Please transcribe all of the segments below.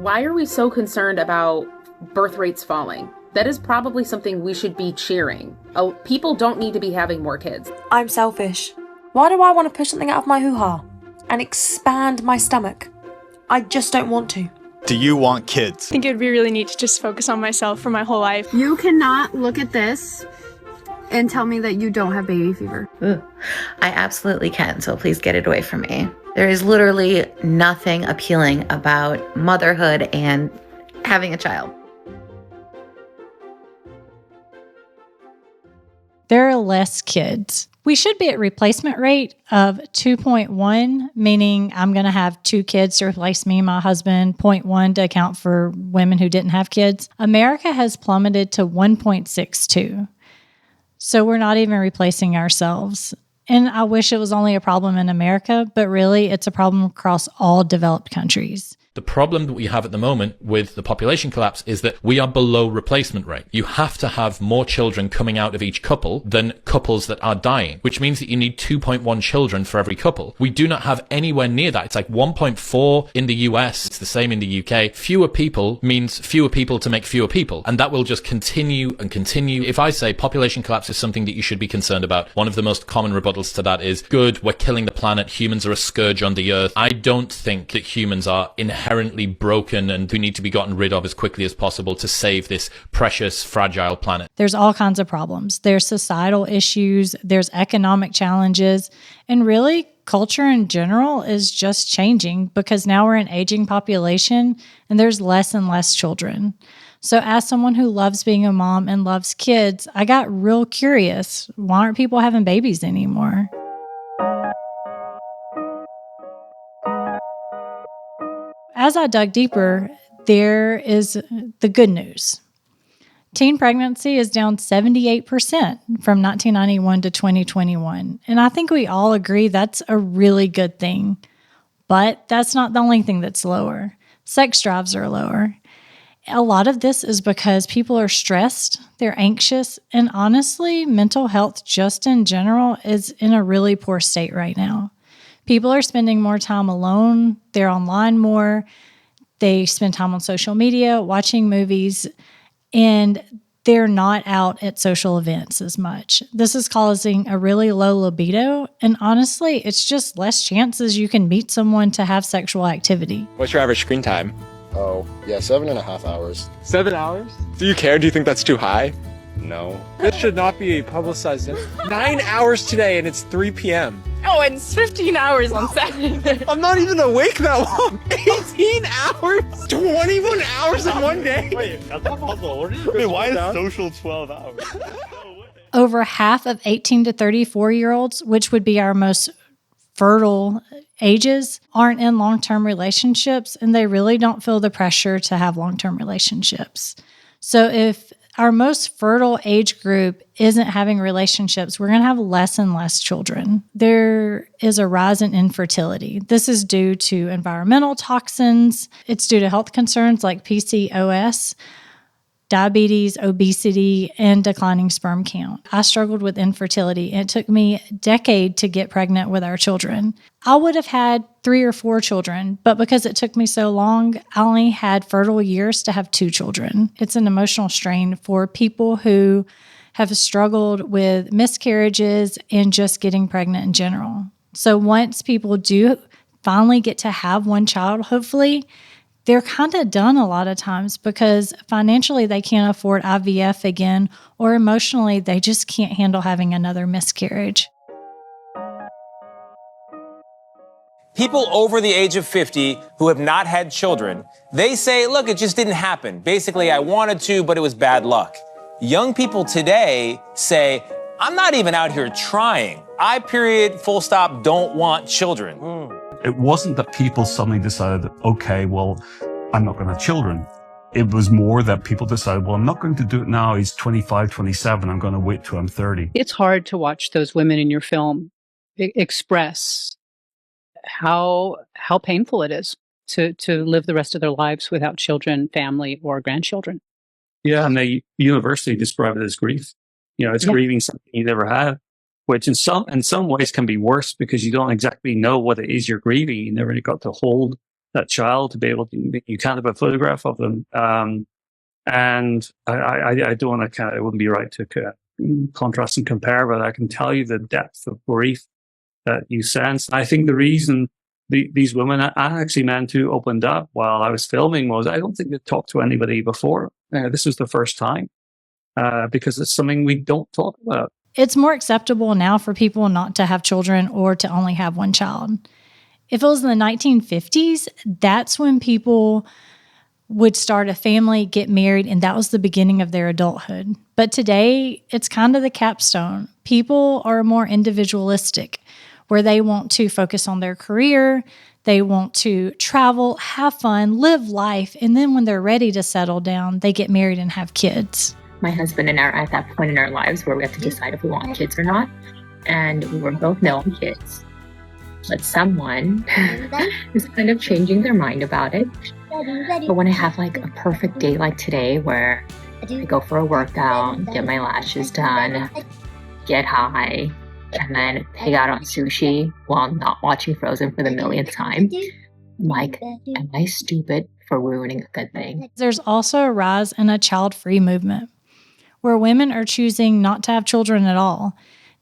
why are we so concerned about birth rates falling? That is probably something we should be cheering. People don't need to be having more kids. I'm selfish. Why do I want to push something out of my hoo-ha and expand my stomach? I just don't want to. Do you want kids? I think it would be really neat to just focus on myself for my whole life. You cannot look at this and tell me that you don't have baby fever. Ooh, I absolutely can, so please get it away from me. There is literally nothing appealing about motherhood and having a child. There are less kids. We should be at replacement rate of 2.1, meaning I'm going to have 2 kids to replace me and my husband, 0.1 to account for women who didn't have kids. America has plummeted to 1.62. So we're not even replacing ourselves. And I wish it was only a problem in America, but really it's a problem across all developed countries. The problem that we have at the moment with the population collapse is that we are below replacement rate. You have to have more children coming out of each couple than couples that are dying, which means that you need 2.1 children for every couple. We do not have anywhere near that. It's like 1.4 in the US. It's the same in the UK. Fewer people means fewer people to make fewer people. And that will just continue and continue. If I say population collapse is something that you should be concerned about, one of the most common rebuttals to that is, good, we're killing the planet. Humans are a scourge on the earth. I don't think that humans are inherently broken and we need to be gotten rid of as quickly as possible to save this precious, fragile planet. There's all kinds of problems. There's societal issues, there's economic challenges, and really culture in general is just changing because now we're an aging population and there's less and less children. So as someone who loves being a mom and loves kids, I got real curious. Why aren't people having babies anymore? As I dug deeper, there is the good news. Teen pregnancy is down 78% from 1991 to 2021. And I think we all agree that's a really good thing. But that's not the only thing that's lower. Sex drives are lower. A lot of this is because people are stressed, they're anxious, and honestly, mental health just in general is in a really poor state right now. People are spending more time alone. They're online more. They spend time on social media, watching movies, and they're not out at social events as much. This is causing a really low libido. And honestly, it's just less chances you can meet someone to have sexual activity. What's your average screen time? Oh, yeah, 7.5 hours. 7 hours? Do you care? Do you think that's too high? No. This should not be a publicized. 9 hours today and it's 3 p.m. Oh, and it's 15 hours on Saturday. I'm not even awake that long. 18 hours? 21 hours in one day? Wait, that's not possible. Wait, why is social 12 hours? Over half of 18 to 34-year-olds, which would be our most fertile ages, aren't in long-term relationships, and they really don't feel the pressure to have long-term relationships. So if our most fertile age group isn't having relationships, we're going to have less and less children. There is a rise in infertility. This is due to environmental toxins. It's due to health concerns like PCOS, diabetes, obesity, and declining sperm count. I struggled with infertility, and it took me a decade to get pregnant with our children. I would have had 3 or 4 children, but because it took me so long, I only had fertile years to have 2 children. It's an emotional strain for people who have struggled with miscarriages and just getting pregnant in general. So once people do finally get to have one child, hopefully, they're kind of done a lot of times because financially they can't afford IVF again, or emotionally they just can't handle having another miscarriage. People over the age of 50 who have not had children, they say, look, it just didn't happen. Basically, I wanted to, but it was bad luck. Young people today say, I'm not even out here trying. I, period, full stop, don't want children. It wasn't that people suddenly decided, okay, well, I'm not going to have children. It was more that people decided, well, I'm not going to do it now. He's 25, 27. I'm going to wait till I'm 30. It's hard to watch those women in your film express how painful it is to live the rest of their lives without children, family, or grandchildren. Yeah, and the university described it as grief. It's grieving something you never had, which in some ways can be worse because you don't exactly know what it is you're grieving. You never got to hold that child, to be able to, you can't have a photograph of them. And I don't want to it wouldn't be right to contrast and compare, but I can tell you the depth of grief that you sense. I think the reason these women, and actually men too, opened up while I was filming was I don't think they'd talked to anybody before. This was the first time, because it's something we don't talk about. It's more acceptable now for people not to have children or to only have one child. If it was in the 1950s, that's when people would start a family, get married, and that was the beginning of their adulthood. But today, it's kind of the capstone. People are more individualistic, where they want to focus on their career, they want to travel, have fun, live life, and then when they're ready to settle down, they get married and have kids. My husband and I are at that point in our lives where we have to decide if we want kids or not, and we were both no on kids. But someone is kind of changing their mind about it. But when I have like a perfect day like today where I go for a workout, get my lashes done, get high, and then pig out on sushi while not watching Frozen for the millionth time, I'm like, am I stupid for ruining a good thing? There's also a rise in a child-free movement where women are choosing not to have children at all.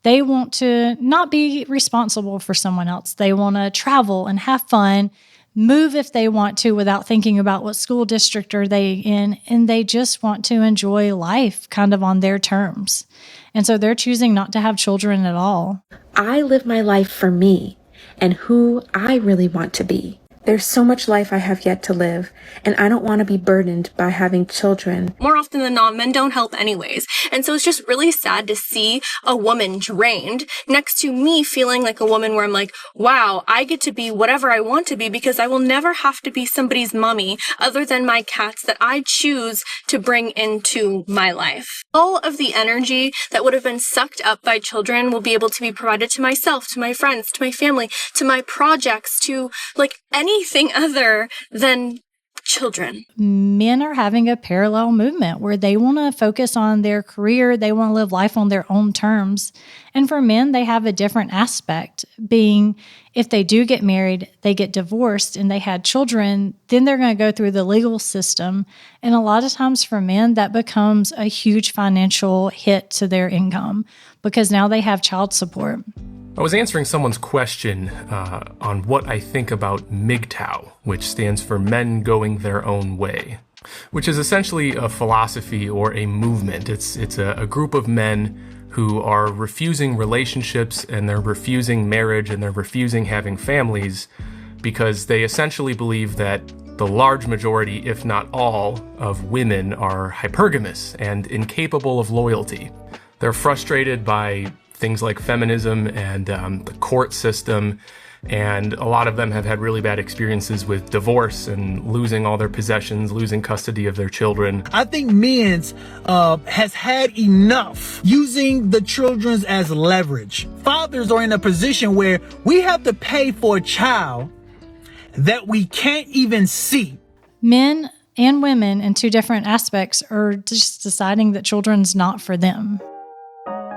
They want to not be responsible for someone else. They want to travel and have fun, move if they want to without thinking about what school district are they in, and they just want to enjoy life kind of on their terms. And so they're choosing not to have children at all. I live my life for me and who I really want to be. There's so much life I have yet to live, and I don't want to be burdened by having children. More often than not, men don't help anyways. And so it's just really sad to see a woman drained next to me feeling like a woman where I'm like, wow, I get to be whatever I want to be because I will never have to be somebody's mommy other than my cats that I choose to bring into my life. All of the energy that would have been sucked up by children will be able to be provided to myself, to my friends, to my family, to my projects, to like anything other than children. Men are having a parallel movement where they want to focus on their career. They want to live life on their own terms. And for men, they have a different aspect, being if they do get married, they get divorced and they had children, then they're going to go through the legal system. And a lot of times for men, that becomes a huge financial hit to their income because now they have child support. I was answering someone's question on what I think about MGTOW, which stands for Men Going Their Own Way, which is essentially a philosophy or a movement. It's a group of men who are refusing relationships and they're refusing marriage and they're refusing having families because they essentially believe that the large majority, if not all, of women are hypergamous and incapable of loyalty. They're frustrated by things like feminism and the court system, and a lot of them have had really bad experiences with divorce and losing all their possessions, losing custody of their children. I think men's has had enough using the children as leverage. Fathers are in a position where we have to pay for a child that we can't even see. Men and women in two different aspects are just deciding that children's not for them.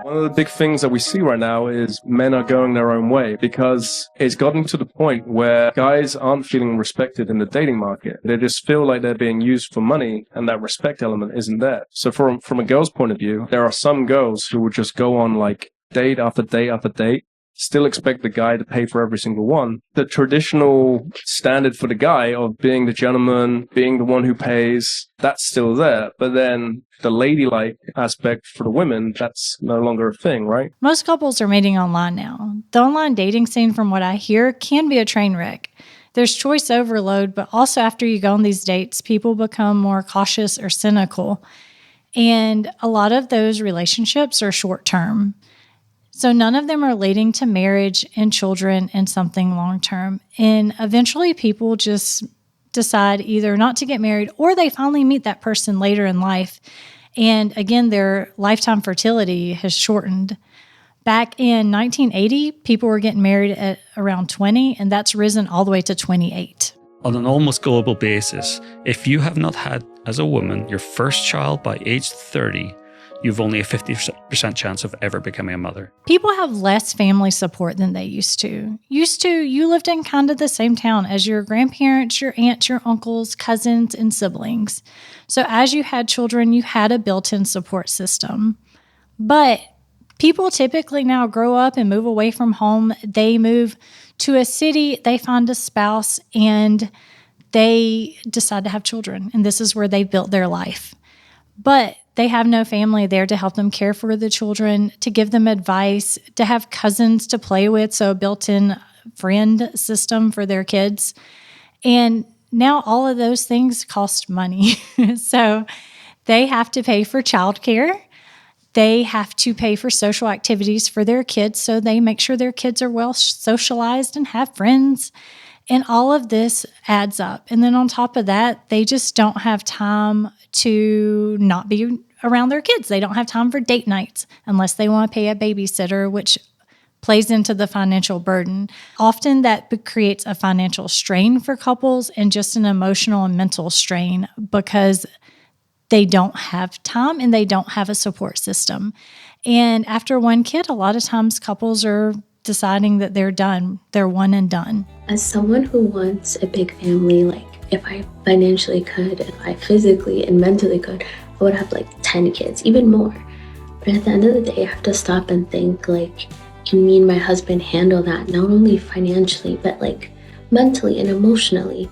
One of the big things that we see right now is men are going their own way because it's gotten to the point where guys aren't feeling respected in the dating market. They just feel like they're being used for money and that respect element isn't there. So from a girl's point of view, there are some girls who would just go on like date after date after date, still expect the guy to pay for every single one. The traditional standard for the guy of being the gentleman, being the one who pays, that's still there. But then the ladylike aspect for the women, that's no longer a thing, right? Most couples are meeting online now. The online dating scene, from what I hear, can be a train wreck. There's choice overload, but also after you go on these dates, people become more cautious or cynical. And a lot of those relationships are short term. So none of them are leading to marriage and children and something long term. And eventually people just decide either not to get married or they finally meet that person later in life. And again, their lifetime fertility has shortened. Back in 1980, people were getting married at around 20, and that's risen all the way to 28. On an almost global basis, if you have not had, as a woman, your first child by age 30, you've only a 50% chance of ever becoming a mother. People have less family support than they used to. You lived in kind of the same town as your grandparents, your aunts, your uncles, cousins, and siblings. So as you had children, you had a built-in support system. But people typically now grow up and move away from home. They move to a city, they find a spouse, and they decide to have children. And this is where they built their life. But they have no family there to help them care for the children, to give them advice, to have cousins to play with, so a built-in friend system for their kids. And now all of those things cost money. So they have to pay for childcare. They have to pay for social activities for their kids, so they make sure their kids are well socialized and have friends. And all of this adds up. And then on top of that, they just don't have time to not be around their kids. They don't have time for date nights unless they want to pay a babysitter, which plays into the financial burden. Often that creates a financial strain for couples and just an emotional and mental strain because they don't have time and they don't have a support system. And after one kid, a lot of times couples are deciding that they're done. They're one and done. As someone who wants a big family, like if I financially could, if I physically and mentally could, I would have like 10 kids, even more. But at the end of the day, I have to stop and think like, can me and my husband handle that? Not only financially, but like mentally and emotionally.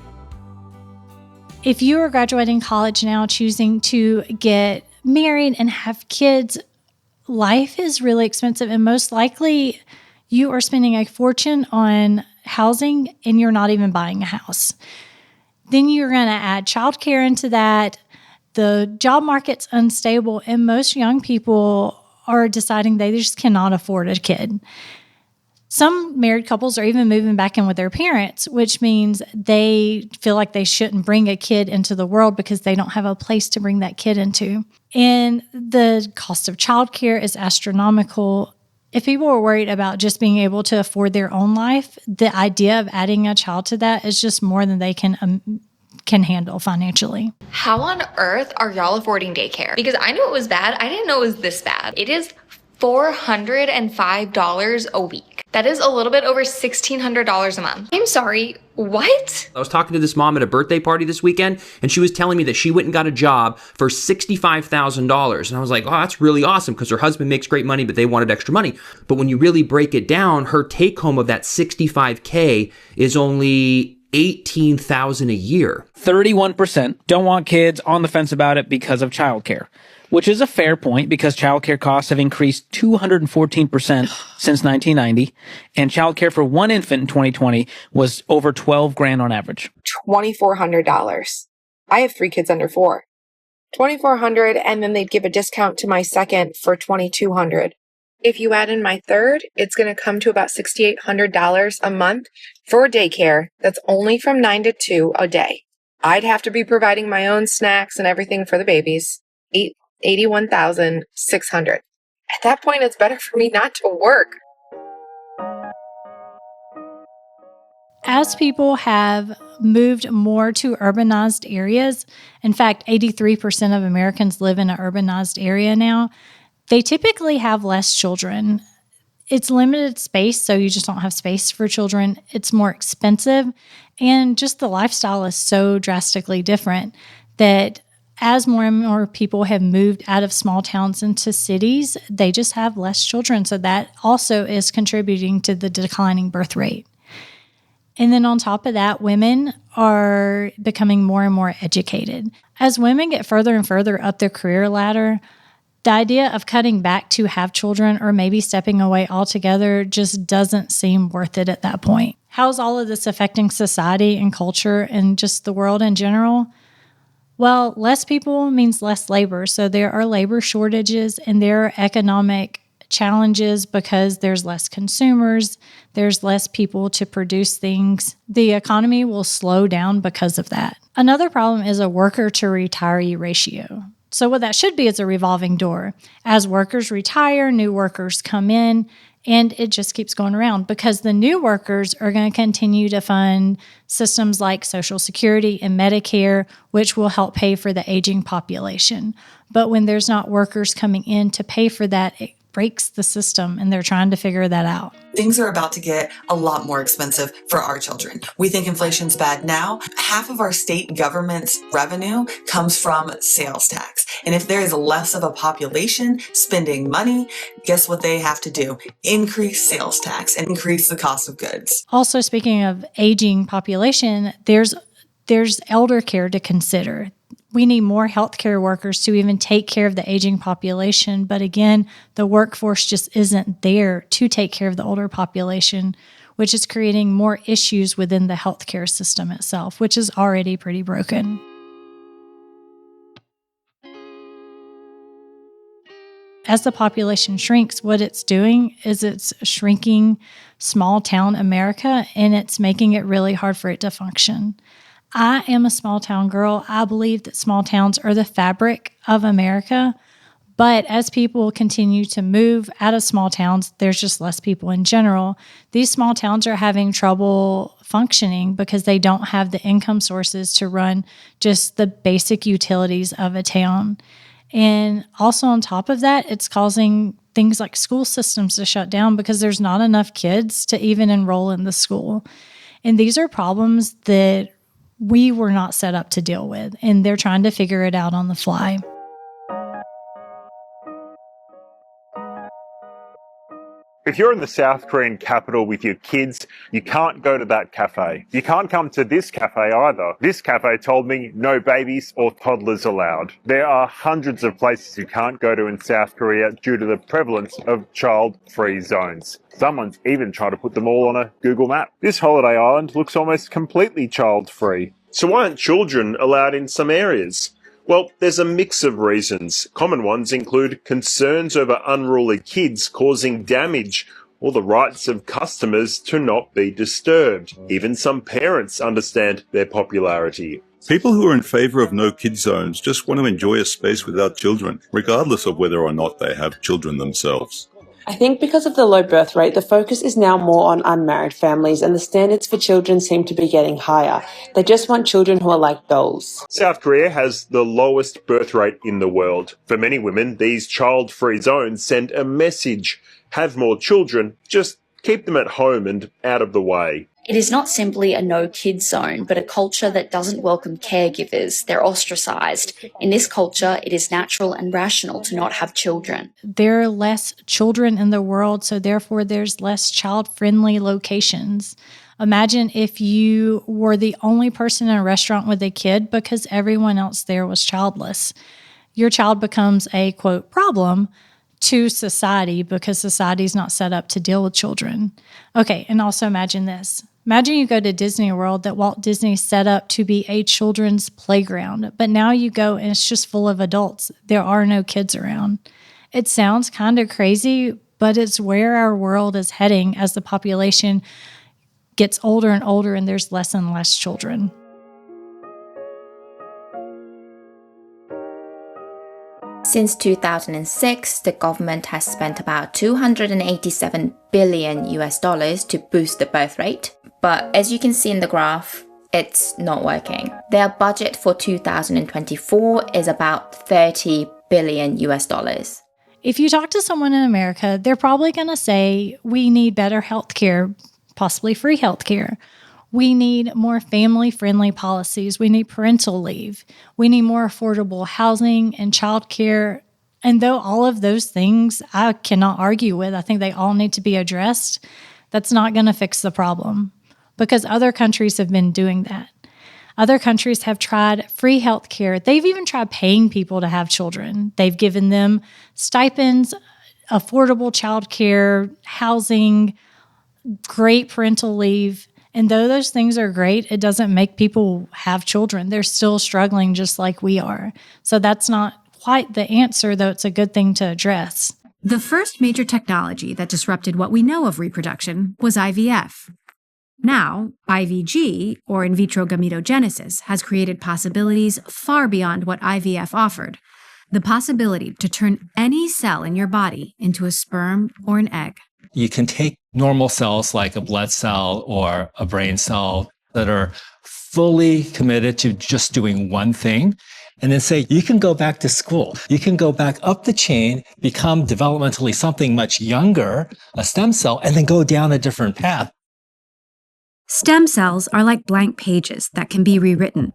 If you are graduating college now, choosing to get married and have kids, life is really expensive. And most likely you are spending a fortune on housing and you're not even buying a house. Then you're going to add childcare into that. The job market's unstable, and most young people are deciding they just cannot afford a kid. Some married couples are even moving back in with their parents, which means they feel like they shouldn't bring a kid into the world because they don't have a place to bring that kid into. And the cost of childcare is astronomical. If people are worried about just being able to afford their own life, the idea of adding a child to that is just more than they can handle financially. How on earth are y'all affording daycare? Because I knew it was bad. I didn't know it was this bad. It is $405 a week. That is a little bit over $1,600 a month. I'm sorry, what? I was talking to this mom at a birthday party this weekend, and she was telling me that she went and got a job for $65,000. And I was like, oh, that's really awesome because her husband makes great money, but they wanted extra money. But when you really break it down, her take home of that $65K is only $18,000 a year. 31% don't want kids, on the fence about it because of childcare, which is a fair point because childcare costs have increased 214% since 1990, and childcare for one infant in 2020 was over $12,000 on average. $2,400. I have 3 kids under 4. $2,400, and then they'd give a discount to my second for $2,200. If you add in my third, it's going to come to about $6,800 a month for daycare. That's only from 9 to 2 a day. I'd have to be providing my own snacks and everything for the babies. $81,600. At that point, it's better for me not to work. As people have moved more to urbanized areas, in fact, 83% of Americans live in an urbanized area now, they typically have less children. It's limited space, so you just don't have space for children. It's more expensive, and just the lifestyle is so drastically different that as more and more people have moved out of small towns into cities, they just have less children. So that also is contributing to the declining birth rate. And then on top of that, women are becoming more and more educated. As women get further and further up their career ladder, the idea of cutting back to have children or maybe stepping away altogether just doesn't seem worth it at that point. How's all of this affecting society and culture and just the world in general? Well, less people means less labor. So there are labor shortages and there are economic challenges because there's less consumers, there's less people to produce things. The economy will slow down because of that. Another problem is a worker to retiree ratio. So what that should be is a revolving door. As workers retire, new workers come in, And it just keeps going around because the new workers are going to continue to fund systems like Social Security and Medicare, which will help pay for the aging population. But when there's not workers coming in to pay for that, it breaks the system, and they're trying to figure that out. Things are about to get a lot more expensive for our children. We think inflation's bad now. Half of our state government's revenue comes from sales tax. And if there is less of a population spending money, guess what they have to do? Increase sales tax and increase the cost of goods. Also, speaking of aging population, there's elder care to consider. We need more healthcare workers to even take care of the aging population. But again, the workforce just isn't there to take care of the older population, which is creating more issues within the healthcare system itself, which is already pretty broken. As the population shrinks, what it's doing is it's shrinking small town America, and it's making it really hard for it to function. I am a small town girl. I believe that small towns are the fabric of America. But as people continue to move out of small towns, there's just less people in general. These small towns are having trouble functioning because they don't have the income sources to run just the basic utilities of a town. And also on top of that, it's causing things like school systems to shut down because there's not enough kids to even enroll in the school. And these are problems that we were not set up to deal with, and they're trying to figure it out on the fly. If you're in the South Korean capital with your kids, you can't go to that cafe. You can't come to this cafe either. This cafe told me no babies or toddlers allowed. There are hundreds of places you can't go to in South Korea due to the prevalence of child-free zones. Someone's even tried to put them all on a Google map. This holiday island looks almost completely child-free. So why aren't children allowed in some areas? Well, there's a mix of reasons. Common ones include concerns over unruly kids causing damage or the rights of customers to not be disturbed. Even some parents understand their popularity. People who are in favour of no kid zones just want to enjoy a space without children, regardless of whether or not they have children themselves. I think because of the low birth rate, the focus is now more on unmarried families, and the standards for children seem to be getting higher. They just want children who are like dolls. South Korea has the lowest birth rate in the world. For many women, these child-free zones send a message. Have more children, just keep them at home and out of the way. It is not simply a no-kid zone, but a culture that doesn't welcome caregivers. They're ostracized. In this culture, it is natural and rational to not have children. There are less children in the world, so therefore there's less child-friendly locations. Imagine if you were the only person in a restaurant with a kid because everyone else there was childless. Your child becomes a, quote, problem to society because society is not set up to deal with children. Okay, and also imagine this. Imagine you go to Disney World that Walt Disney set up to be a children's playground, but now you go and it's just full of adults. There are no kids around. It sounds kind of crazy, but it's where our world is heading as the population gets older and older and there's less and less children. Since 2006, the government has spent about $287 billion to boost the birth rate. But as you can see in the graph, it's not working. Their budget for 2024 is about $30 billion. If you talk to someone in America, they're probably going to say, we need better healthcare, possibly free healthcare. We need more family-friendly policies. We need parental leave. We need more affordable housing and childcare. And though all of those things I cannot argue with, I think they all need to be addressed, that's not going to fix the problem because other countries have been doing that. Other countries have tried free healthcare. They've even tried paying people to have children. They've given them stipends, affordable childcare, housing, great parental leave. And though those things are great, it doesn't make people have children. They're still struggling just like we are. So that's not quite the answer, though it's a good thing to address. The first major technology that disrupted what we know of reproduction was IVF. Now, IVG, or in vitro gametogenesis, has created possibilities far beyond what IVF offered. The possibility to turn any cell in your body into a sperm or an egg. You can take normal cells like a blood cell or a brain cell that are fully committed to just doing one thing, and then say, you can go back to school. You can go back up the chain, become developmentally something much younger, a stem cell, and then go down a different path. Stem cells are like blank pages that can be rewritten.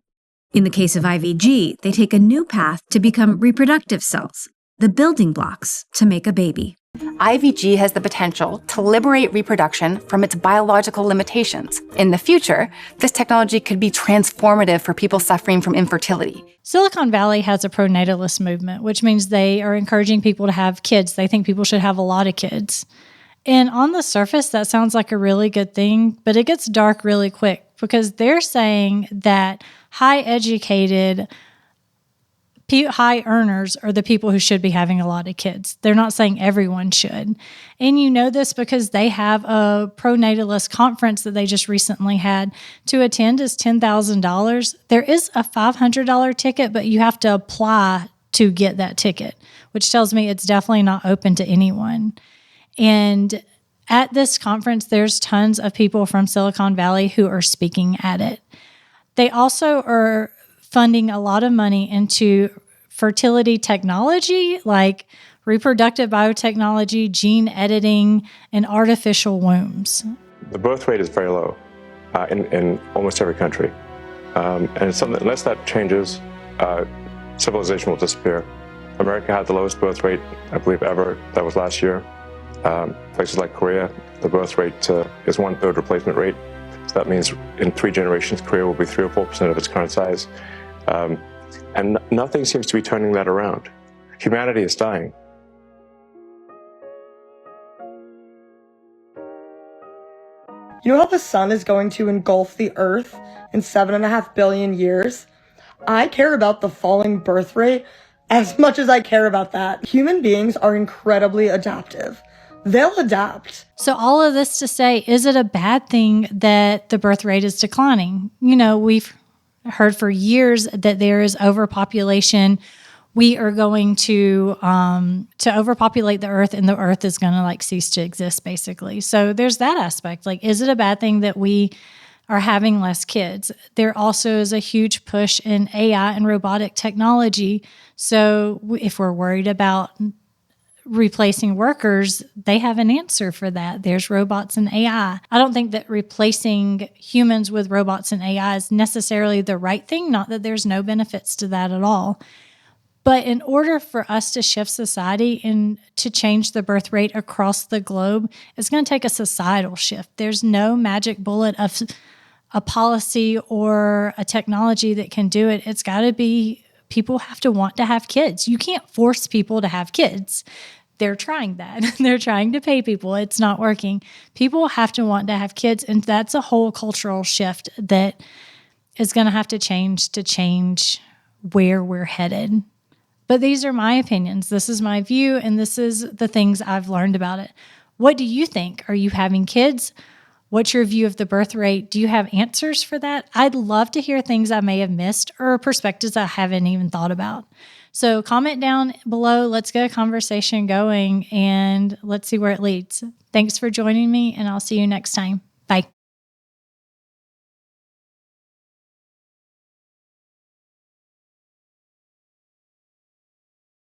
In the case of IVG, they take a new path to become reproductive cells, the building blocks to make a baby. IVG has the potential to liberate reproduction from its biological limitations. In the future, this technology could be transformative for people suffering from infertility. Silicon Valley has a pronatalist movement, which means they are encouraging people to have kids. They think people should have a lot of kids. And on the surface, that sounds like a really good thing, but it gets dark really quick because they're saying that high-educated, high earners are the people who should be having a lot of kids. They're not saying everyone should. And you know this because they have a pronatalist conference that they just recently had. To attend is $10,000. There is a $500 ticket, but you have to apply to get that ticket, which tells me it's definitely not open to anyone. And at this conference, there's tons of people from Silicon Valley who are speaking at it. They also are funding a lot of money into fertility technology, like reproductive biotechnology, gene editing, and artificial wombs. The birth rate is very low in almost every country. And it's something, unless that changes, civilization will disappear. America had the lowest birth rate, I believe, ever. That was last year. Places like Korea, the birth rate is 1/3 replacement rate. So that means in 3 generations, Korea will be 3 or 4% of its current size. And nothing seems to be turning that around. Humanity is dying. You know how the sun is going to engulf the earth in 7.5 billion years? I care about the falling birth rate as much as I care about that. Human beings are incredibly adaptive. They'll adapt. So all of this to say, is it a bad thing that the birth rate is declining? You know, we've heard for years that there is overpopulation. We are going to overpopulate the earth, and the earth is going to cease to exist, basically. So there's that aspect. Is it a bad thing that we are having less kids? There also is a huge push in AI and robotic technology. So if we're worried about replacing workers, they have an answer for that. There's robots and AI. I don't think that replacing humans with robots and AI is necessarily the right thing, not that there's no benefits to that at all. But in order for us to shift society and to change the birth rate across the globe, it's going to take a societal shift. There's no magic bullet of a policy or a technology that can do it. It's got to be people have to want to have kids. You can't force people to have kids. They're trying that. They're trying to pay people. It's not working. People have to want to have kids, and that's a whole cultural shift that is going to have to change where we're headed. But these are my opinions. This is my view, and this is the things I've learned about it. What do you think? Are you having kids? What's your view of the birth rate? Do you have answers for that? I'd love to hear things I may have missed or perspectives I haven't even thought about. So comment down below. Let's get a conversation going, and let's see where it leads. Thanks for joining me, and I'll see you next time. Bye.